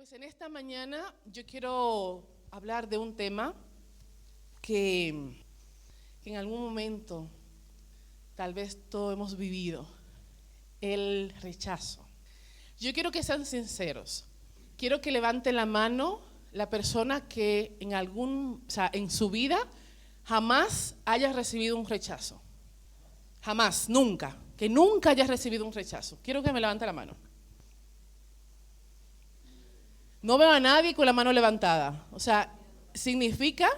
Pues en esta mañana yo quiero hablar de un tema que en algún momento tal vez todos hemos vivido, el rechazo. Yo quiero que sean sinceros. Quiero que levanten la mano la persona que en su vida jamás haya recibido un rechazo. Jamás, nunca. Que nunca haya recibido un rechazo. Quiero que me levante la mano. No veo a nadie con la mano levantada. O sea, significa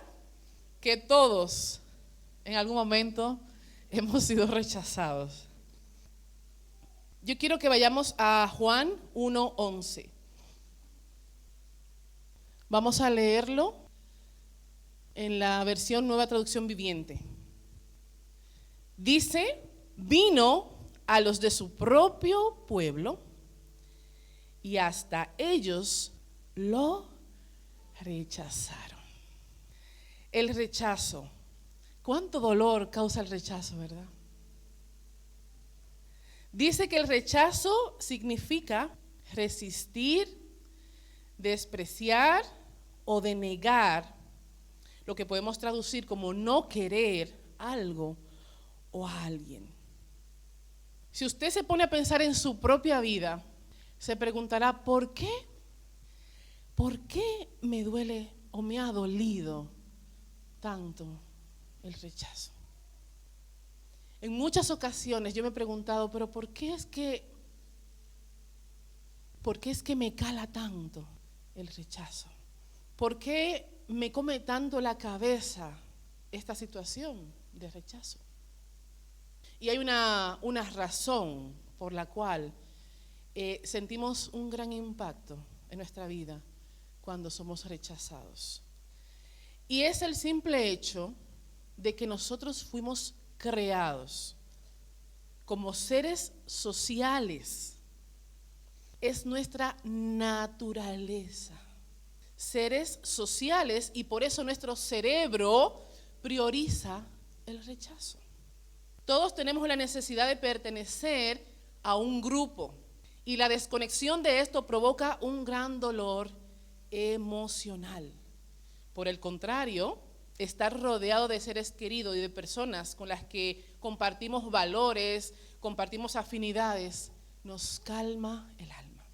que todos en algún momento hemos sido rechazados. Yo quiero que vayamos a Juan 1:11. Vamos a leerlo en la versión Nueva Traducción Viviente. Dice, vino a los de su propio pueblo y hasta ellos lo rechazaron. El rechazo. ¿Cuánto dolor causa el rechazo, verdad? Dice que el rechazo significa resistir, despreciar o denegar, lo que podemos traducir como no querer algo o a alguien. Si usted se pone a pensar en su propia vida, se preguntará, ¿por qué? ¿Por qué me duele o me ha dolido tanto el rechazo? En muchas ocasiones yo me he preguntado, pero ¿por qué es que me cala tanto el rechazo? ¿Por qué me come tanto la cabeza esta situación de rechazo? Y hay una razón por la cual sentimos un gran impacto en nuestra vida cuando somos rechazados. Y es el simple hecho de que nosotros fuimos creados como seres sociales. Es nuestra naturaleza. Seres sociales, y por eso nuestro cerebro prioriza el rechazo. Todos tenemos la necesidad de pertenecer a un grupo y la desconexión de esto provoca un gran dolor emocional. Por el contrario, estar rodeado de seres queridos y de personas con las que compartimos valores, compartimos afinidades, nos calma el alma.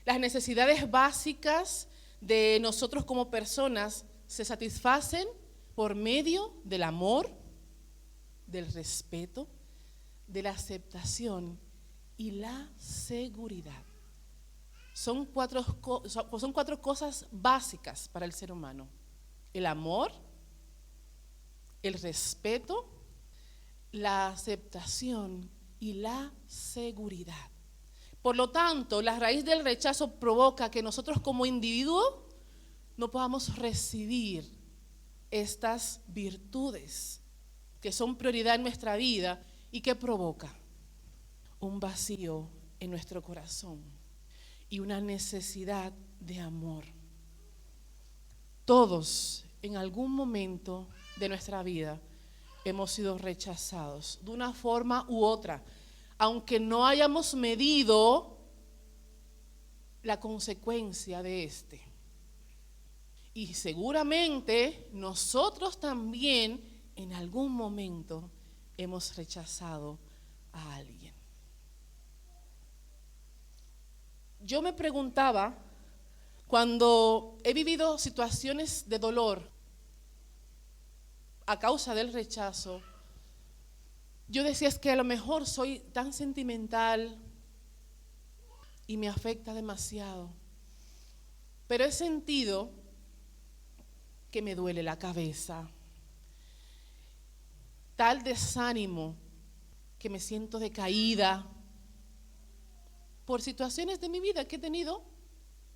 Las necesidades básicas de nosotros como personas se satisfacen por medio del amor, del respeto, de la aceptación y la seguridad. Son cuatro cosas básicas para el ser humano: el amor, el respeto, la aceptación y la seguridad. Por lo tanto, la raíz del rechazo provoca que nosotros como individuos no podamos recibir estas virtudes que son prioridad en nuestra vida y que provoca un vacío en nuestro corazón y una necesidad de amor. Todos en algún momento de nuestra vida hemos sido rechazados de una forma u otra, aunque no hayamos medido la consecuencia de este. Y seguramente nosotros también en algún momento hemos rechazado a alguien. Yo me preguntaba, cuando he vivido situaciones de dolor a causa del rechazo, yo decía, es que a lo mejor soy tan sentimental y me afecta demasiado, pero he sentido que me duele la cabeza, tal desánimo que me siento decaída por situaciones de mi vida que he tenido,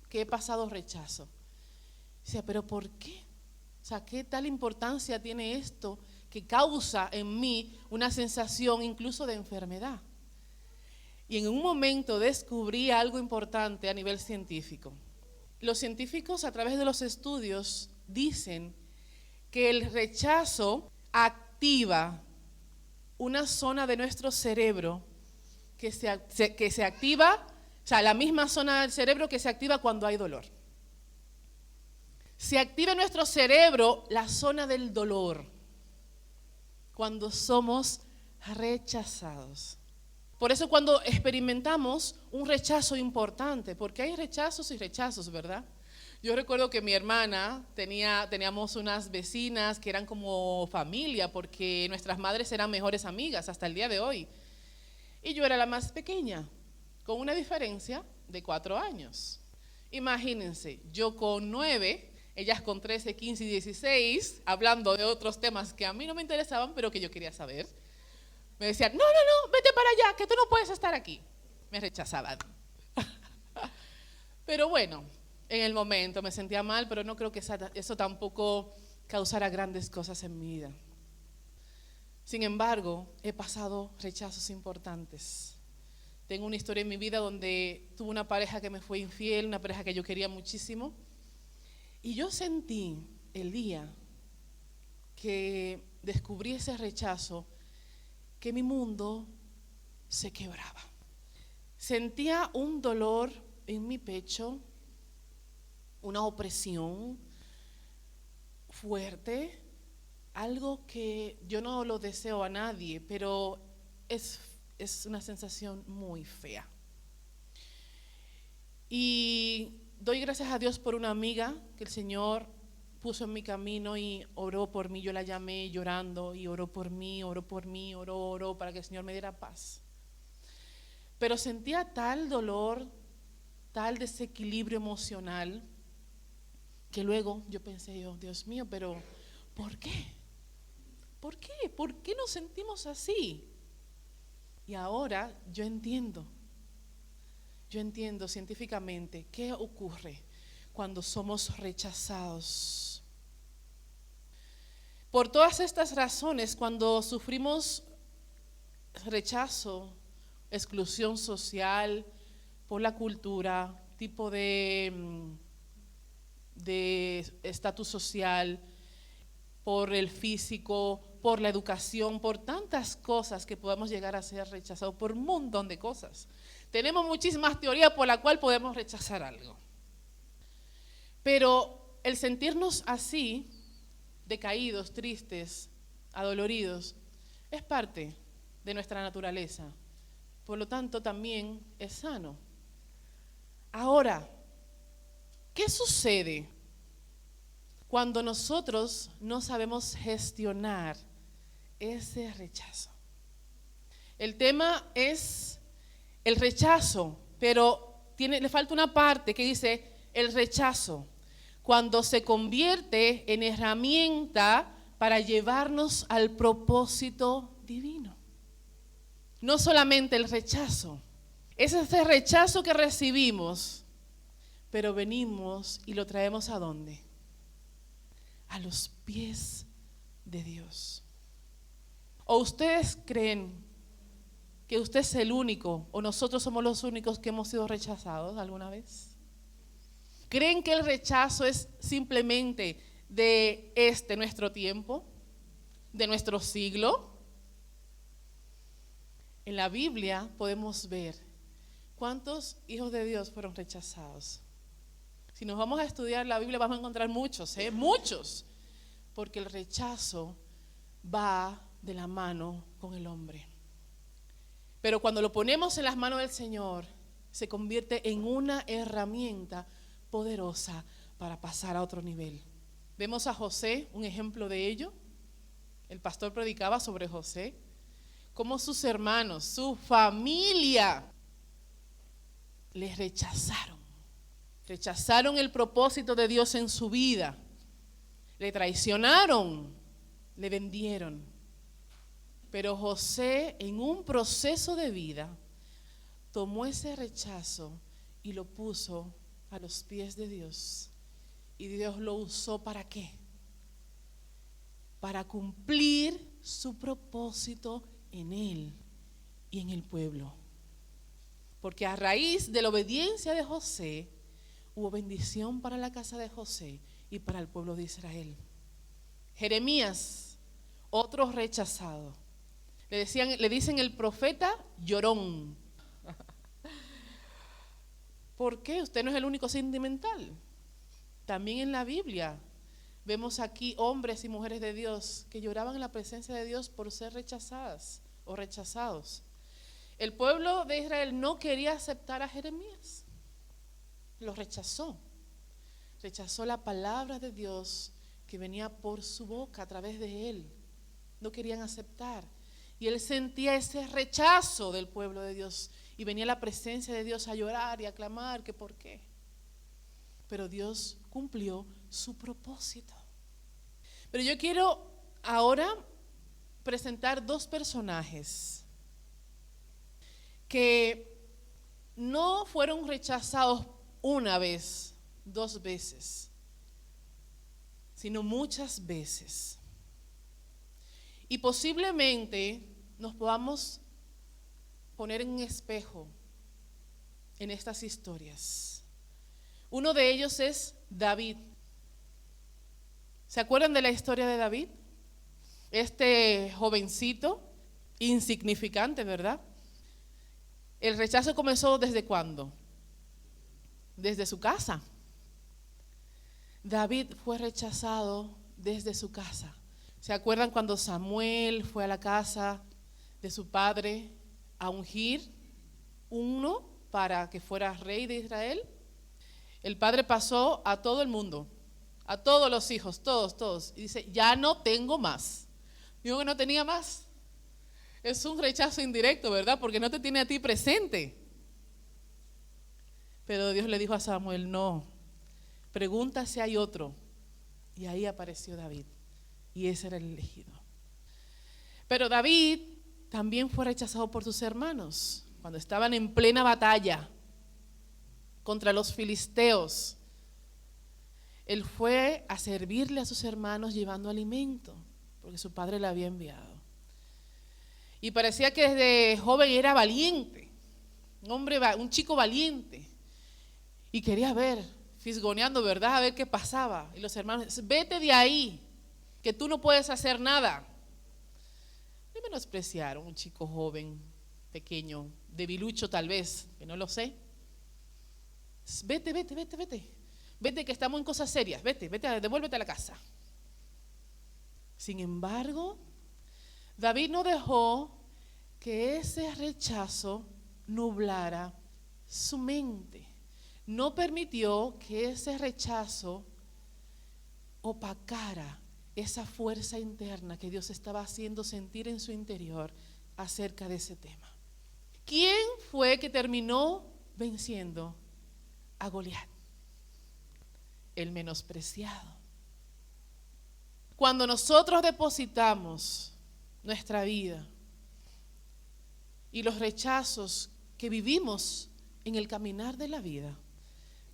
que he pasado rechazo. O sea, pero ¿por qué? O sea, ¿qué tal importancia tiene esto que causa en mí una sensación incluso de enfermedad? Y en un momento descubrí algo importante a nivel científico. Los científicos, a través de los estudios, dicen que el rechazo activa una zona de nuestro cerebro que se activa O sea, la misma zona del cerebro que se activa cuando hay dolor. Se activa en nuestro cerebro la zona del dolor cuando somos rechazados. Por eso cuando experimentamos un rechazo importante, porque hay rechazos y rechazos, ¿verdad? Yo recuerdo que mi hermana teníamos unas vecinas que eran como familia, porque nuestras madres eran mejores amigas hasta el día de hoy. Y yo era la más pequeña, con una diferencia de 4 años. Imagínense, yo con 9, ellas con 13, 15 y 16, hablando de otros temas que a mí no me interesaban, pero que yo quería saber. Me decían, no, vete para allá, que tú no puedes estar aquí. Me rechazaban. Pero bueno, en el momento me sentía mal, pero no creo que eso tampoco causara grandes cosas en mi vida. Sin embargo, he pasado rechazos importantes. Tengo una historia en mi vida donde tuve una pareja que me fue infiel, una pareja que yo quería muchísimo. Y yo sentí el día que descubrí ese rechazo, que mi mundo se quebraba. Sentía un dolor en mi pecho, una opresión fuerte, algo que yo no lo deseo a nadie, pero es una sensación muy fea. Y doy gracias a Dios por una amiga que el Señor puso en mi camino y oró por mí. Yo la llamé llorando y oró por mí, oró para que el Señor me diera paz. Pero sentía tal dolor, tal desequilibrio emocional, que luego yo pensé, Dios mío, pero ¿por qué? ¿Por qué? ¿Por qué nos sentimos así? Y ahora yo entiendo científicamente qué ocurre cuando somos rechazados. Por todas estas razones, cuando sufrimos rechazo, exclusión social, por la cultura, tipo de estatus social, por el físico, por la educación, por tantas cosas que podemos llegar a ser rechazados, por un montón de cosas. Tenemos muchísimas teorías por las cuales podemos rechazar algo. Pero el sentirnos así, decaídos, tristes, adoloridos, es parte de nuestra naturaleza. Por lo tanto, también es sano. Ahora, ¿qué sucede cuando nosotros no sabemos gestionar ese rechazo? El tema es el rechazo, pero le falta una parte que dice el rechazo, cuando se convierte en herramienta para llevarnos al propósito divino. No solamente el rechazo, es ese rechazo que recibimos, pero venimos y lo traemos ¿a dónde? A los pies de Dios. ¿O ustedes creen que usted es el único o nosotros somos los únicos que hemos sido rechazados alguna vez? ¿Creen que el rechazo es simplemente de nuestro tiempo, de nuestro siglo? En la Biblia podemos ver cuántos hijos de Dios fueron rechazados. Si nos vamos a estudiar la Biblia vamos a encontrar muchos, muchos, porque el rechazo va de la mano con el hombre. Pero cuando lo ponemos en las manos del Señor, se convierte en una herramienta poderosa para pasar a otro nivel. Vemos a José, un ejemplo de ello. El pastor predicaba sobre José, cómo sus hermanos, su familia, le rechazaron. Rechazaron el propósito de Dios en su vida. Le traicionaron, le vendieron. Pero José, en un proceso de vida, tomó ese rechazo y lo puso a los pies de Dios. Y Dios lo usó ¿para qué? Para cumplir su propósito en él y en el pueblo. Porque a raíz de la obediencia de José, hubo bendición para la casa de José y para el pueblo de Israel. Jeremías, otro rechazado. Le dicen el profeta llorón. ¿Por qué? Usted no es el único sentimental. También en la Biblia vemos aquí hombres y mujeres de Dios que lloraban en la presencia de Dios por ser rechazadas o rechazados. El pueblo de Israel no quería aceptar a Jeremías. Lo rechazó. Rechazó la palabra de Dios que venía por su boca a través de él. No querían aceptar. Y él sentía ese rechazo del pueblo de Dios. Y venía a la presencia de Dios a llorar y a clamar que por qué. Pero Dios cumplió su propósito. Pero yo quiero ahora presentar dos personajes que no fueron rechazados una vez, dos veces, sino muchas veces. Y posiblemente nos podamos poner en un espejo en estas historias. Uno de ellos es David. ¿Se acuerdan de la historia de David? Este jovencito, insignificante, ¿verdad? El rechazo comenzó ¿desde cuándo? Desde su casa. David fue rechazado desde su casa. ¿Se acuerdan cuando Samuel fue a la casa de su padre a ungir uno para que fuera rey de Israel? El padre pasó a todo el mundo, a todos los hijos, todos, y dice, ya no tengo más. Digo que no tenía más. Es un rechazo indirecto, ¿verdad? Porque no te tiene a ti presente. Pero Dios le dijo a Samuel, no, pregunta si hay otro. Y ahí apareció David, y ese era el elegido. Pero David también fue rechazado por sus hermanos, cuando estaban en plena batalla contra los filisteos. Él fue a servirle a sus hermanos llevando alimento, porque su padre le había enviado. Y parecía que desde joven era valiente, un chico valiente. Y quería ver, fisgoneando, ¿verdad? A ver qué pasaba. Y los hermanos, vete de ahí, que tú no puedes hacer nada. Le menospreciaron, un chico joven, pequeño, debilucho tal vez, que no lo sé. Vete. Vete que estamos en cosas serias, vete, devuélvete a la casa. Sin embargo, David no dejó que ese rechazo nublara su mente. No permitió que ese rechazo opacara esa fuerza interna que Dios estaba haciendo sentir en su interior acerca de ese tema. ¿Quién fue que terminó venciendo a Goliat? El menospreciado. Cuando nosotros depositamos nuestra vida y los rechazos que vivimos en el caminar de la vida,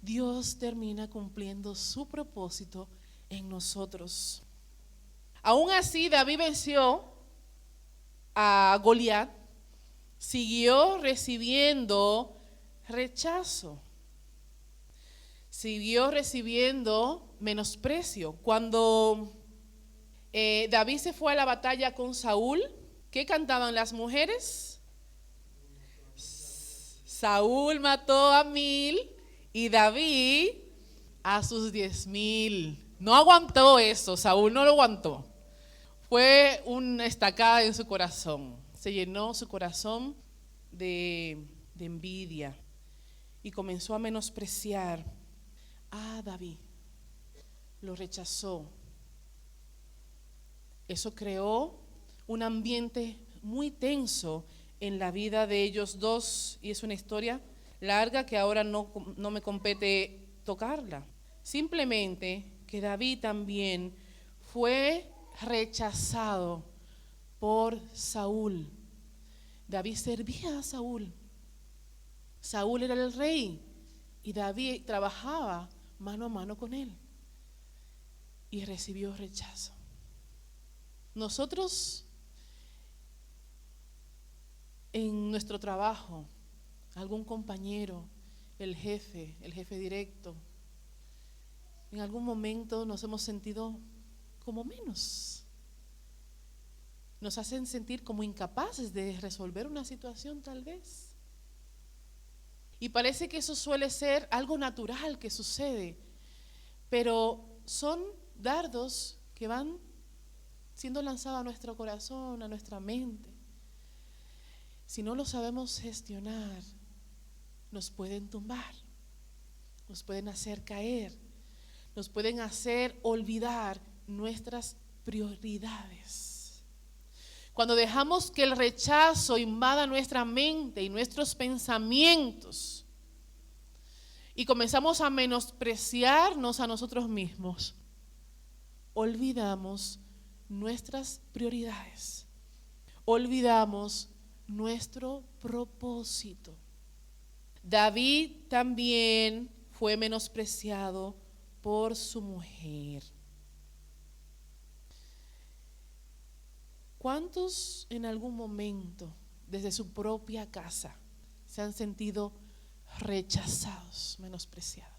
Dios termina cumpliendo su propósito en nosotros. Aún así, David venció a Goliat, siguió recibiendo rechazo, siguió recibiendo menosprecio. Cuando David se fue a la batalla con Saúl, ¿qué cantaban las mujeres? Saúl mató a 1000 y David a sus 10,000. No aguantó eso, Saúl no lo aguantó. Fue una estacada en su corazón. Se llenó su corazón de envidia y comenzó a menospreciar a David. Lo rechazó. Eso creó un ambiente muy tenso en la vida de ellos dos, y es una historia larga que ahora no me compete tocarla. Simplemente que David también fue rechazado por Saúl. David servía a Saúl. Saúl era el rey y David trabajaba mano a mano con él y recibió rechazo. Nosotros en nuestro trabajo, algún compañero, el jefe directo, en algún momento nos hemos sentido como menos. Nos hacen sentir como incapaces de resolver una situación tal vez. Y parece que eso suele ser algo natural que sucede, pero son dardos que van siendo lanzados a nuestro corazón, a nuestra mente. Si no lo sabemos gestionar, nos pueden tumbar, nos pueden hacer caer, nos pueden hacer olvidar nuestras prioridades. Cuando dejamos que el rechazo invada nuestra mente y nuestros pensamientos y comenzamos a menospreciarnos a nosotros mismos, olvidamos nuestras prioridades, olvidamos nuestro propósito. David también fue menospreciado por su mujer. ¿Cuántos en algún momento desde su propia casa se han sentido rechazados, menospreciados?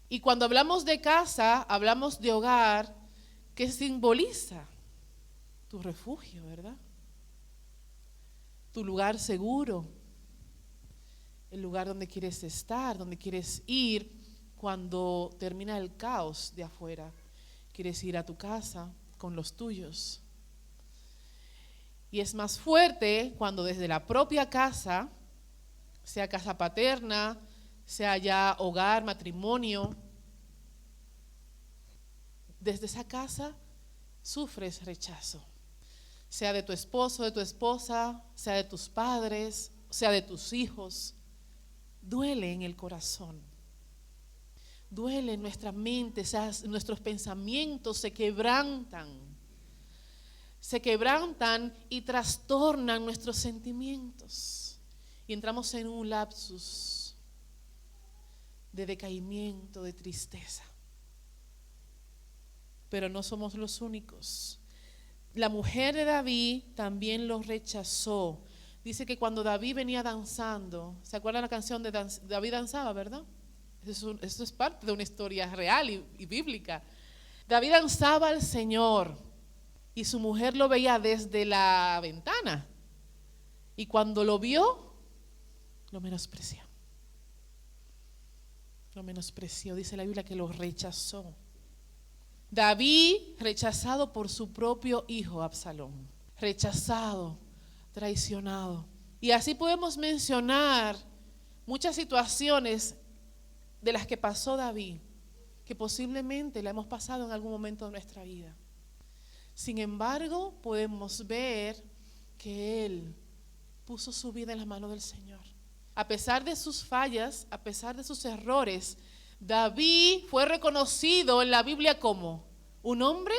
Y cuando hablamos de casa, hablamos de hogar, que simboliza tu refugio, ¿verdad? Tu lugar seguro, el lugar donde quieres estar, donde quieres ir cuando termina el caos de afuera. Quieres ir a tu casa con los tuyos. Y es más fuerte cuando desde la propia casa, sea casa paterna, sea ya hogar, matrimonio, desde esa casa sufres rechazo. Sea de tu esposo, de tu esposa, sea de tus padres, sea de tus hijos. Duele en el corazón. Duele en nuestra mente, nuestros pensamientos se quebrantan y trastornan nuestros sentimientos. Y entramos en un lapsus de decaimiento, de tristeza. Pero no somos los únicos. La mujer de David también lo rechazó. Dice que cuando David venía danzando, ¿se acuerdan la canción de David danzaba, verdad? Eso es parte de una historia real y bíblica. David danzaba al Señor y su mujer lo veía desde la ventana. Y cuando lo vio, lo menospreció. Lo menospreció, dice la Biblia que lo rechazó. David rechazado por su propio hijo Absalón. Rechazado, traicionado. Y así podemos mencionar muchas situaciones de las que pasó David, que posiblemente la hemos pasado en algún momento de nuestra vida. Sin embargo, podemos ver que él puso su vida en las manos del Señor. A pesar de sus fallas, a pesar de sus errores, David fue reconocido en la Biblia como un hombre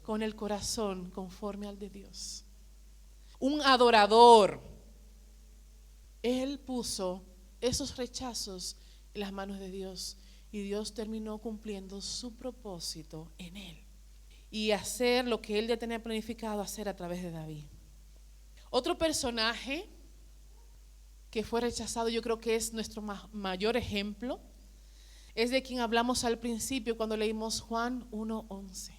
con el corazón conforme al de Dios. Un adorador. Él puso esos rechazos en las manos de Dios y Dios terminó cumpliendo su propósito en él y hacer lo que él ya tenía planificado hacer a través de David. Otro personaje que fue rechazado, yo creo que es nuestro mayor ejemplo, es de quien hablamos al principio cuando leímos Juan 1:11.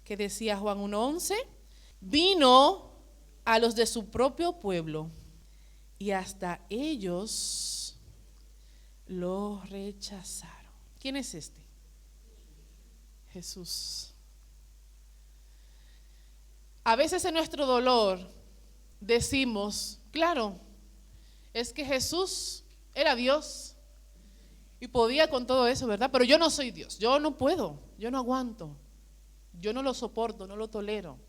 Que decía Juan 1:11, vino a los de su propio pueblo y hasta ellos lo rechazaron. ¿Quién es este? Jesús. A veces en nuestro dolor decimos, claro, es que Jesús era Dios y podía con todo eso, ¿verdad? Pero yo no soy Dios, yo no puedo, yo no aguanto, yo no lo soporto, no lo tolero.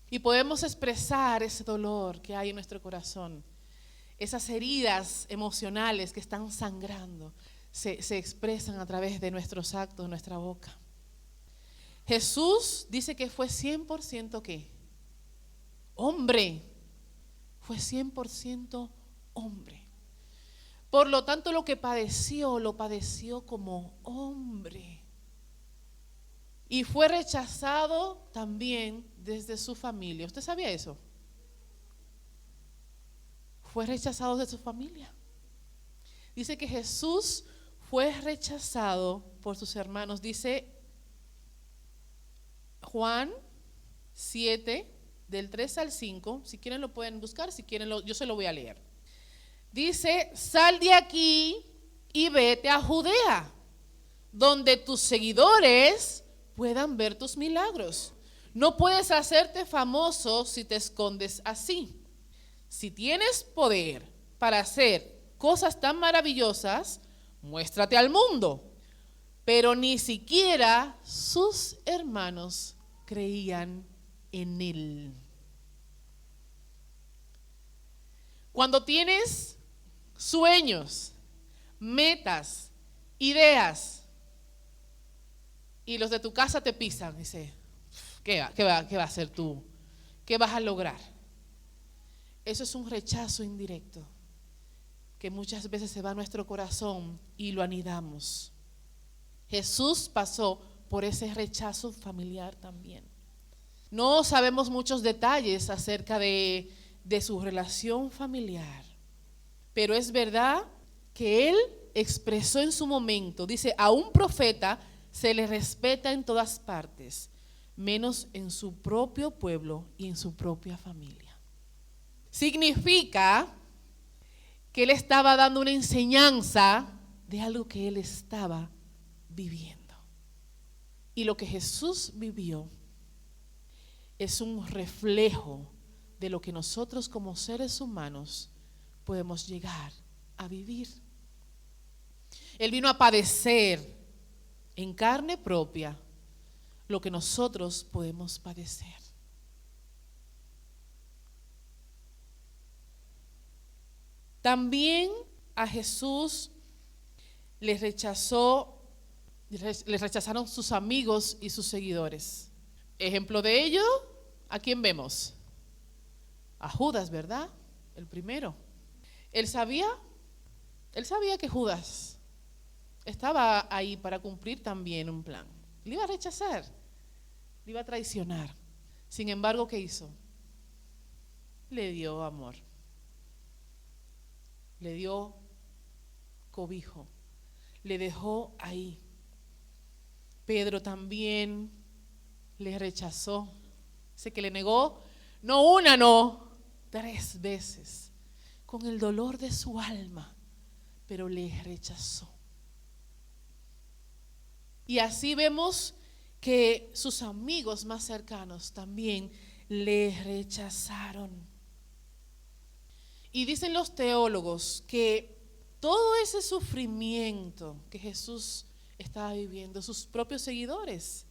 Y podemos expresar ese dolor que hay en nuestro corazón, esas heridas emocionales que están sangrando, se expresan a través de nuestros actos, de nuestra boca. Jesús dice que fue 100% ¿qué? Hombre, fue 100% hombre. Por lo tanto, lo que padeció, lo padeció como hombre. Y fue rechazado también desde su familia. ¿Usted sabía eso? Fue rechazado de su familia. Dice que Jesús fue rechazado por sus hermanos. Dice Juan 7, del 3 al 5. Si quieren lo pueden buscar, si quieren yo se lo voy a leer. Dice, sal de aquí y vete a Judea, donde tus seguidores puedan ver tus milagros. No puedes hacerte famoso si te escondes así. Si tienes poder para hacer cosas tan maravillosas, muéstrate al mundo. Pero ni siquiera sus hermanos creían en él. Cuando tienes sueños, metas, ideas, y los de tu casa te pisan, dice, ¿qué va a hacer tú? ¿Qué vas a lograr? Eso es un rechazo indirecto que muchas veces se va a nuestro corazón y lo anidamos. Jesús pasó por ese rechazo familiar también. No sabemos muchos detalles acerca de su relación familiar, pero es verdad que él expresó en su momento, dice, a un profeta se le respeta en todas partes, menos en su propio pueblo y en su propia familia. Significa que él estaba dando una enseñanza de algo que él estaba viviendo. Y lo que Jesús vivió es un reflejo de lo que nosotros como seres humanos podemos llegar a vivir. Él vino a padecer en carne propia lo que nosotros podemos padecer. También a Jesús le rechazaron sus amigos y sus seguidores. Ejemplo de ello, ¿a quién vemos? A Judas, ¿verdad? El primero. Él sabía que Judas estaba ahí para cumplir también un plan. Le iba a rechazar, le iba a traicionar. Sin embargo, ¿qué hizo? Le dio amor, le dio cobijo, le dejó ahí. Pedro también le rechazó. Dice que le negó, no una, no, 3 veces, con el dolor de su alma, pero le rechazó. Y así vemos que sus amigos más cercanos también le rechazaron. Y dicen los teólogos que todo ese sufrimiento que Jesús estaba viviendo, sus propios seguidores,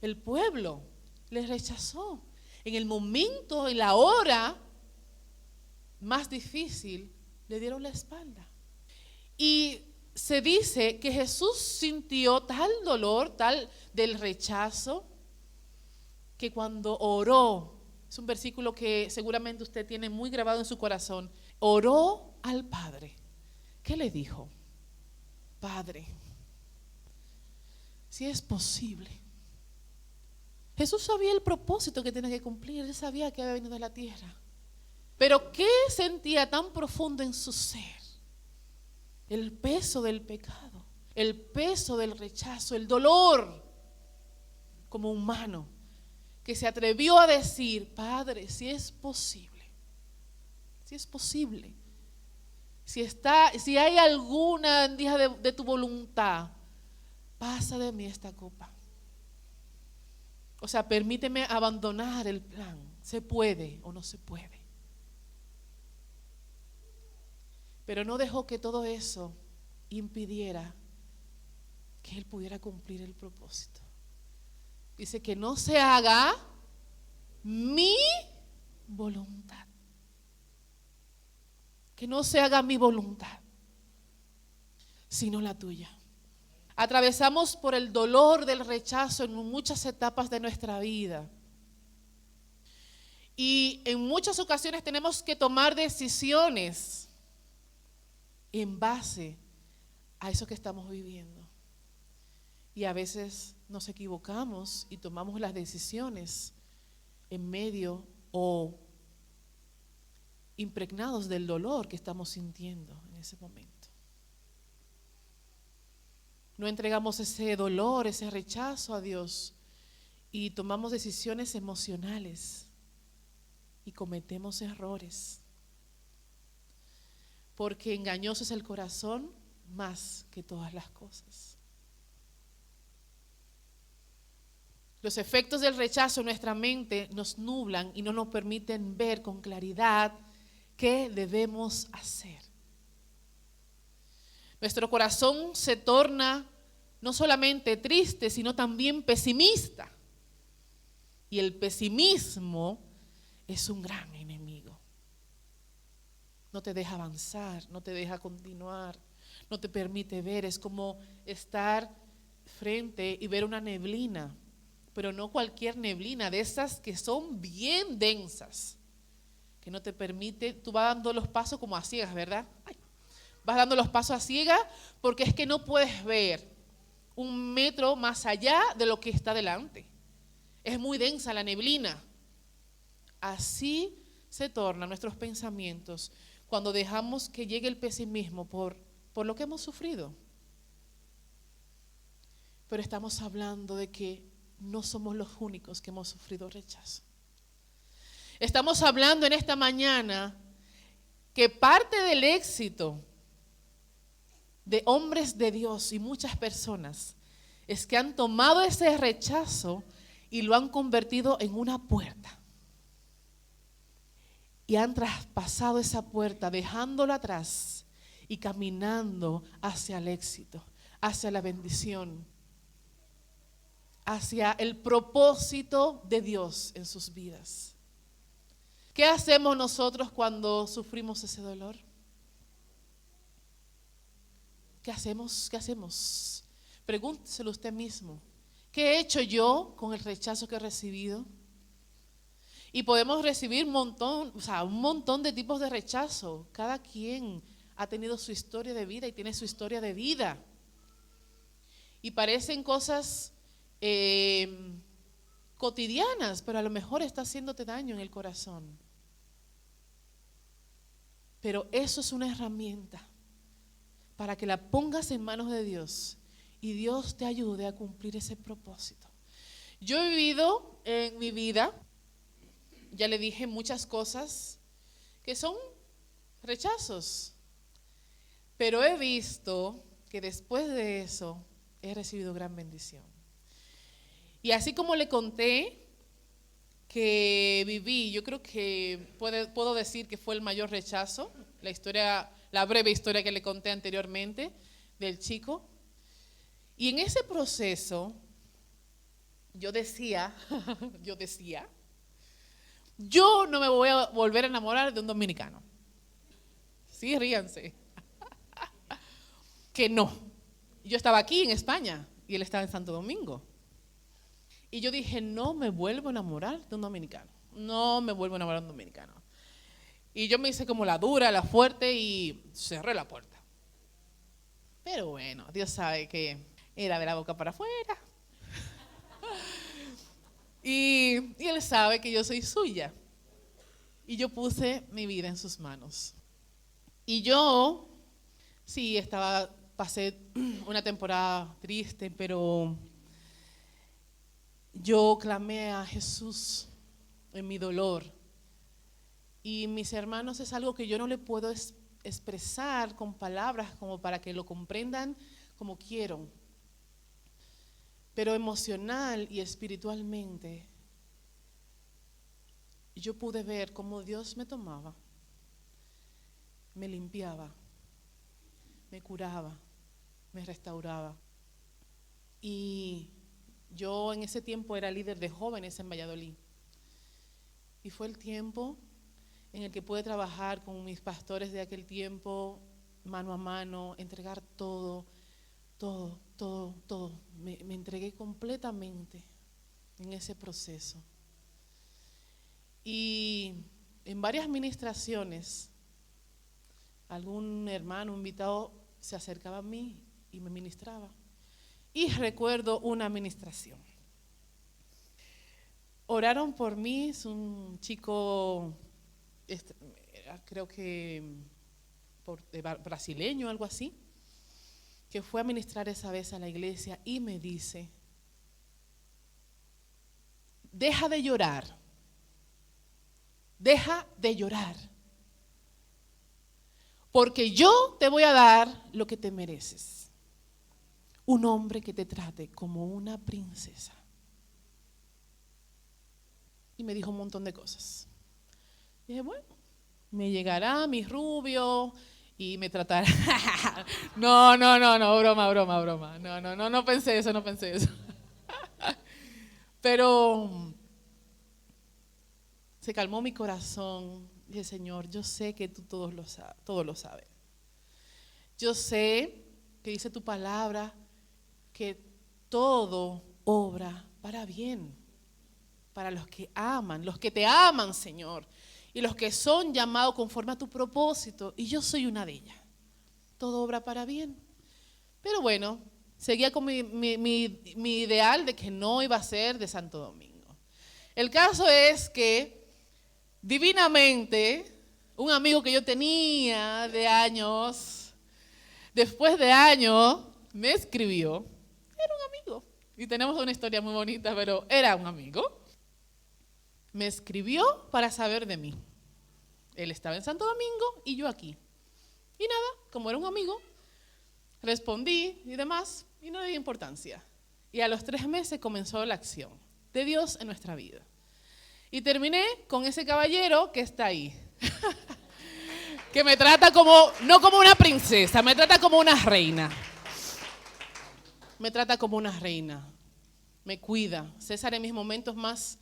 el pueblo, le rechazó. En el momento, en la hora más difícil, le dieron la espalda. Y se dice que Jesús sintió tal dolor, tal del rechazo, que cuando oró, es un versículo que seguramente usted tiene muy grabado en su corazón, oró al Padre. ¿Qué le dijo? Padre, si es posible. Jesús sabía el propósito que tenía que cumplir, él sabía que había venido a la tierra. Pero ¿qué sentía tan profundo en su ser? El peso del pecado, el peso del rechazo, el dolor como humano, que se atrevió a decir, Padre, si es posible, si hay alguna endija de tu voluntad, pasa de mí esta copa. O sea, permíteme abandonar el plan. ¿Se puede o no se puede? Pero no dejó que todo eso impidiera que él pudiera cumplir el propósito. Dice que no se haga mi voluntad. Que no se haga mi voluntad, sino la tuya. Atravesamos por el dolor del rechazo en muchas etapas de nuestra vida. Y en muchas ocasiones tenemos que tomar decisiones en base a eso que estamos viviendo. Y a veces nos equivocamos y tomamos las decisiones en medio o impregnados del dolor que estamos sintiendo en ese momento. No entregamos ese dolor, ese rechazo a Dios y tomamos decisiones emocionales y cometemos errores. porque engañoso es el corazón más que todas las cosas. Los efectos del rechazo en nuestra mente nos nublan y no nos permiten ver con claridad qué debemos hacer. Nuestro corazón se torna no solamente triste, sino también pesimista. Y el pesimismo es un gran enemigo. No te deja avanzar, no te deja continuar, no te permite ver. Es como estar frente y ver una neblina, pero no cualquier neblina, de esas que son bien densas, que no te permite, tú vas dando los pasos como a ciegas, ¿verdad? Ay, vas dando los pasos a ciegas porque es que no puedes ver 1 metro más allá de lo que está delante. Es muy densa la neblina. Así se tornan nuestros pensamientos cuando dejamos que llegue el pesimismo por lo que hemos sufrido. Pero estamos hablando de que no somos los únicos que hemos sufrido rechazo. Estamos hablando en esta mañana que parte del éxito de hombres de Dios y muchas personas es que han tomado ese rechazo y lo han convertido en una puerta. Y han traspasado esa puerta, dejándolo atrás y caminando hacia el éxito, hacia la bendición, hacia el propósito de Dios en sus vidas. ¿Qué hacemos nosotros cuando sufrimos ese dolor? ¿Qué hacemos? ¿Qué hacemos? Pregúnteselo usted mismo. ¿Qué he hecho yo con el rechazo que he recibido? Y podemos recibir un montón de tipos de rechazo. Cada quien ha tenido su historia de vida y tiene su historia de vida. Y parecen cosas cotidianas, pero a lo mejor está haciéndote daño en el corazón. Pero eso es una herramienta para que la pongas en manos de Dios y Dios te ayude a cumplir ese propósito. Yo he vivido en mi vida, ya le dije, muchas cosas que son rechazos, pero he visto que después de eso he recibido gran bendición. Y así como le conté que viví, yo creo que puedo decir que fue el mayor rechazo, la breve historia que le conté anteriormente del chico. Y en ese proceso, yo decía, yo no me voy a volver a enamorar de un dominicano. Sí, ríanse. Que no. Yo estaba aquí en España y él estaba en Santo Domingo. Y yo dije, no me vuelvo a enamorar de un dominicano. No me vuelvo a enamorar de un dominicano. Y yo me hice como la dura, la fuerte y cerré la puerta. Pero bueno, Dios sabe que era de la boca para afuera. Y él sabe que yo soy suya. Y yo puse mi vida en sus manos. Y yo, sí, pasé una temporada triste, pero yo clamé a Jesús en mi dolor. Y mis hermanos, es algo que yo no le puedo expresar con palabras como para que lo comprendan como quiero. Pero emocional y espiritualmente, yo pude ver cómo Dios me tomaba, me limpiaba, me curaba, me restauraba. Y yo en ese tiempo era líder de jóvenes en Valladolid. Y fue el tiempo en el que pude trabajar con mis pastores de aquel tiempo, mano a mano, entregar todo. Me entregué completamente en ese proceso. Y en varias ministraciones, algún hermano invitado se acercaba a mí y me ministraba. Y recuerdo una ministración. Oraron por mí, es un chico, creo que brasileño, algo así, que fue a ministrar esa vez a la iglesia y me dice, deja de llorar, porque yo te voy a dar lo que te mereces. Un hombre que te trate como una princesa. Y me dijo un montón de cosas. Y dije, bueno, me llegará mi rubio y me tratará. No, broma. No pensé eso. Pero se calmó mi corazón. Dije, Señor, yo sé que tú todo lo sabes. Yo sé que dice tu palabra que todo obra para bien, para los que te aman, Señor, y los que son llamados conforme a tu propósito, y yo soy una de ellas. Todo obra para bien. Pero bueno, seguía con mi ideal de que no iba a ser de Santo Domingo. El caso es que, divinamente, un amigo que yo tenía de años, después de años, me escribió. Era un amigo. Y tenemos una historia muy bonita, pero era un amigo. Me escribió para saber de mí. Él estaba en Santo Domingo y yo aquí. Y nada, como era un amigo, respondí y demás, y no le di importancia. Y a los 3 meses comenzó la acción de Dios en nuestra vida. Y terminé con ese caballero que está ahí. Que me trata no como una princesa, me trata como una reina. Me trata como una reina. Me cuida. César en mis momentos más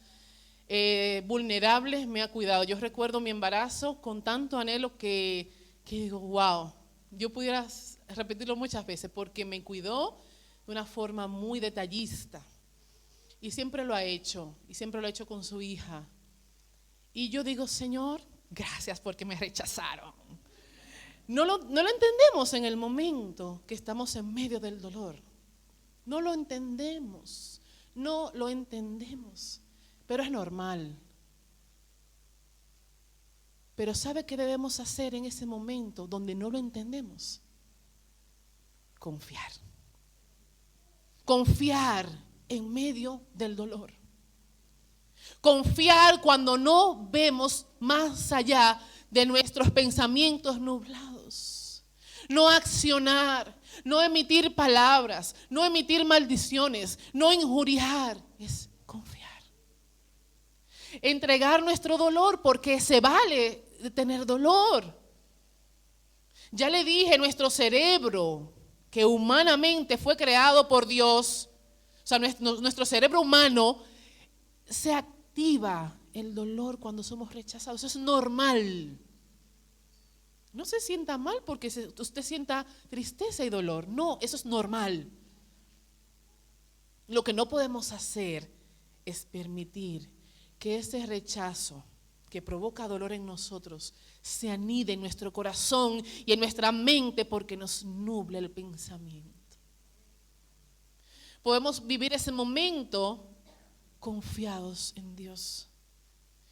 vulnerables me ha cuidado. Yo recuerdo mi embarazo con tanto anhelo que digo, wow, yo pudiera repetirlo muchas veces porque me cuidó de una forma muy detallista. Y siempre lo ha hecho, y siempre lo ha hecho con su hija. Y yo digo, Señor, gracias porque me rechazaron. No lo entendemos en el momento que estamos en medio del dolor. No lo entendemos, pero es normal. Pero ¿sabe qué debemos hacer en ese momento donde no lo entendemos? Confiar. Confiar en medio del dolor. Confiar cuando no vemos más allá de nuestros pensamientos nublados. No accionar, no emitir palabras, no emitir maldiciones, no injuriar, es confiar. Entregar nuestro dolor porque se vale de tener dolor. Ya le dije, nuestro cerebro, que humanamente fue creado por Dios, o sea, nuestro cerebro humano se activa el dolor cuando somos rechazados. Eso es normal. No se sienta mal porque usted sienta tristeza y dolor. No, eso es normal. Lo que no podemos hacer es permitir que ese rechazo que provoca dolor en nosotros se anide en nuestro corazón y en nuestra mente porque nos nubla el pensamiento. Podemos vivir ese momento confiados en Dios,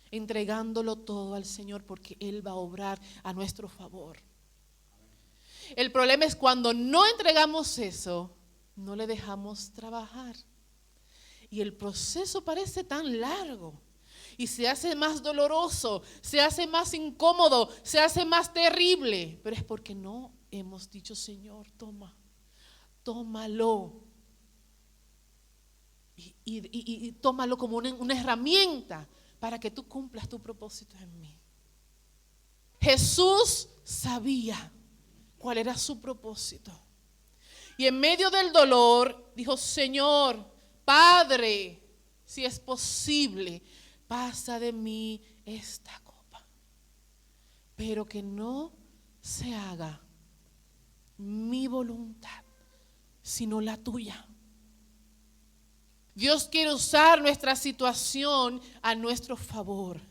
entregándolo todo al Señor porque Él va a obrar a nuestro favor. El problema es cuando no entregamos eso, no le dejamos trabajar. Y el proceso parece tan largo y se hace más doloroso, se hace más incómodo, se hace más terrible. Pero es porque no hemos dicho, Señor, tómalo. Y tómalo como una herramienta para que tú cumplas tu propósito en mí. Jesús sabía cuál era su propósito. Y en medio del dolor dijo, Señor, Padre, si es posible, pasa de mí esta copa. Pero que no se haga mi voluntad, sino la tuya. Dios quiere usar nuestra situación a nuestro favor.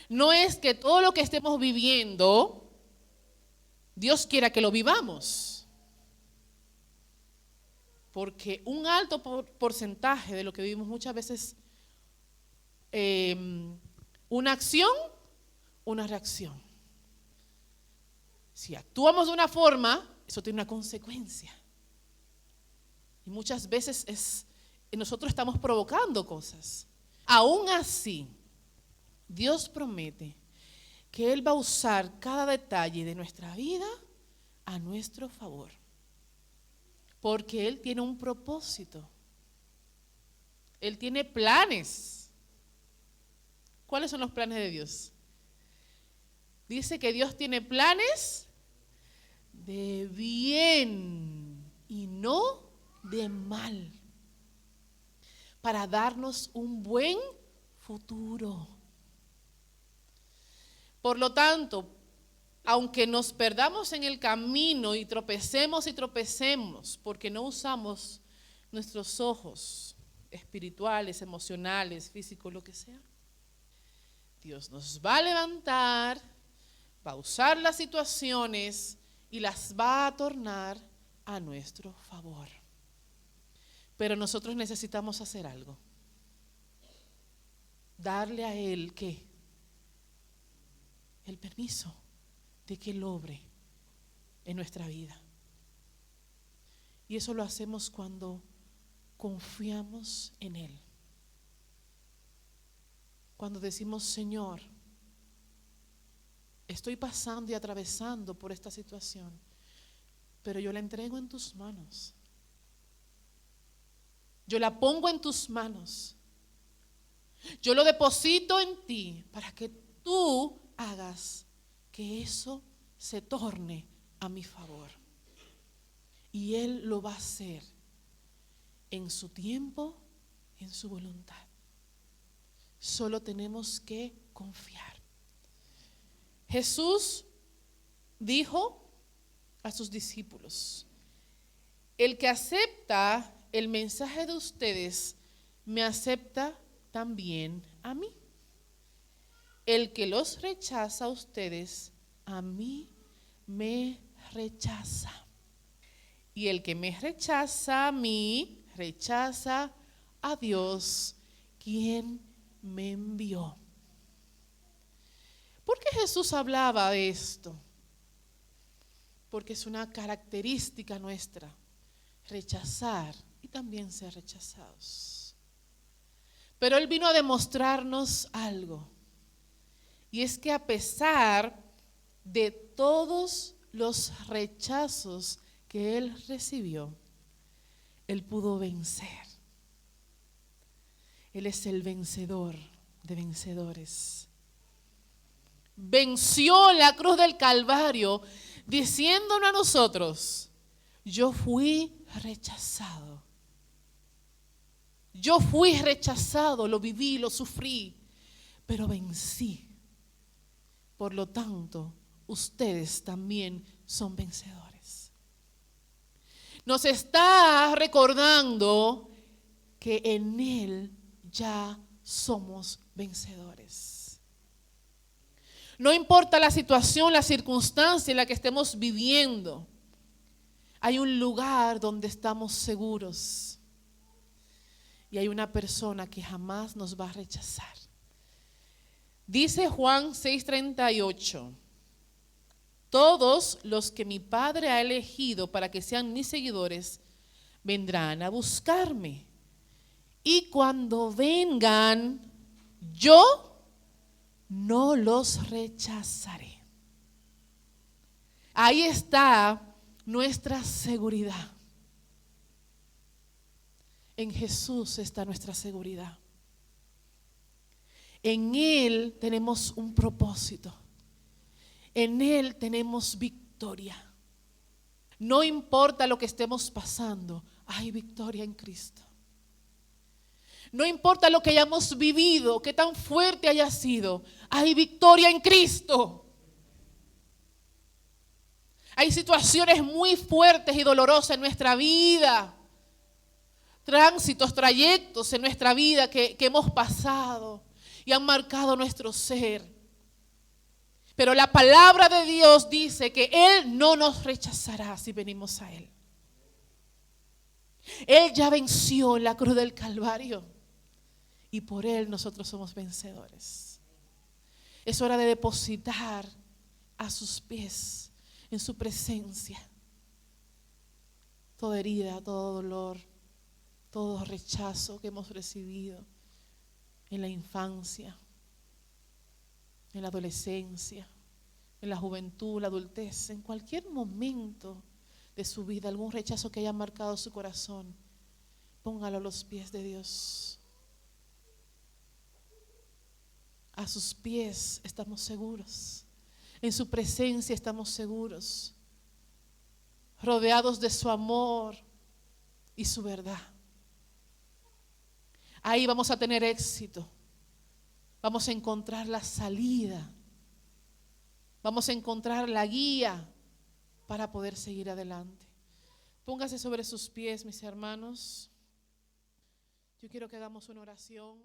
No es que todo lo que estemos viviendo, Dios quiera que lo vivamos. Porque un alto porcentaje de lo que vivimos muchas veces, una acción, una reacción. Si actuamos de una forma, eso tiene una consecuencia. Y muchas veces nosotros estamos provocando cosas. Aún así, Dios promete que Él va a usar cada detalle de nuestra vida a nuestro favor. Porque Él tiene un propósito. Él tiene planes. ¿Cuáles son los planes de Dios? Dice que Dios tiene planes de bien y no de mal, para darnos un buen futuro. Por lo tanto, aunque nos perdamos en el camino y tropecemos porque no usamos nuestros ojos espirituales, emocionales, físicos, lo que sea, Dios nos va a levantar, va a usar las situaciones y las va a tornar a nuestro favor. Pero nosotros necesitamos hacer algo. Darle a Él, ¿qué? El permiso de que Él obre en nuestra vida. Y eso lo hacemos cuando confiamos en Él. Cuando decimos, Señor, estoy pasando y atravesando por esta situación, pero yo la entrego en tus manos. Yo la pongo en tus manos. Yo lo deposito en ti para que tú hagas que eso se torne a mi favor. Y Él lo va a hacer en su tiempo, en su voluntad. Solo tenemos que confiar. Jesús dijo a sus discípulos: el que acepta el mensaje de ustedes, me acepta también a mí. El que los rechaza a ustedes, a mí me rechaza. Y el que me rechaza a mí, rechaza a Dios, quien me envió. ¿Por qué Jesús hablaba de esto? Porque es una característica nuestra, rechazar y también ser rechazados. Pero Él vino a demostrarnos algo, y es que a pesar de todos los rechazos que Él recibió, Él pudo vencer. Él es el vencedor de vencedores. Venció en la cruz del Calvario, diciéndonos a nosotros: yo fui rechazado. Yo fui rechazado, lo viví, lo sufrí, pero vencí. Por lo tanto, ustedes también son vencedores. Nos está recordando que en Él ya somos vencedores. No importa la situación, la circunstancia en la que estemos viviendo, hay un lugar donde estamos seguros. Y hay una persona que jamás nos va a rechazar. Dice Juan 6:38: todos los que mi Padre ha elegido para que sean mis seguidores vendrán a buscarme. Y cuando vengan, yo no los rechazaré. Ahí está nuestra seguridad. En Jesús está nuestra seguridad. En Él tenemos un propósito. En Él tenemos victoria. No importa lo que estemos pasando, hay victoria en Cristo. No importa lo que hayamos vivido, qué tan fuerte haya sido, hay victoria en Cristo. Hay situaciones muy fuertes y dolorosas en nuestra vida, tránsitos, trayectos en nuestra vida que hemos pasado y han marcado nuestro ser. Pero la palabra de Dios dice que Él no nos rechazará si venimos a Él. Él ya venció en la cruz del Calvario y por Él nosotros somos vencedores. Es hora de depositar a sus pies, en su presencia, toda herida, todo dolor, todo rechazo que hemos recibido en la infancia. en la adolescencia, en la juventud, la adultez, en cualquier momento de su vida, algún rechazo que haya marcado su corazón, póngalo a los pies de Dios. A sus pies estamos seguros, en su presencia estamos seguros, rodeados de su amor y su verdad. Ahí vamos a tener éxito, vamos a encontrar la salida, vamos a encontrar la guía para poder seguir adelante. Póngase sobre sus pies, mis hermanos. Yo quiero que hagamos una oración.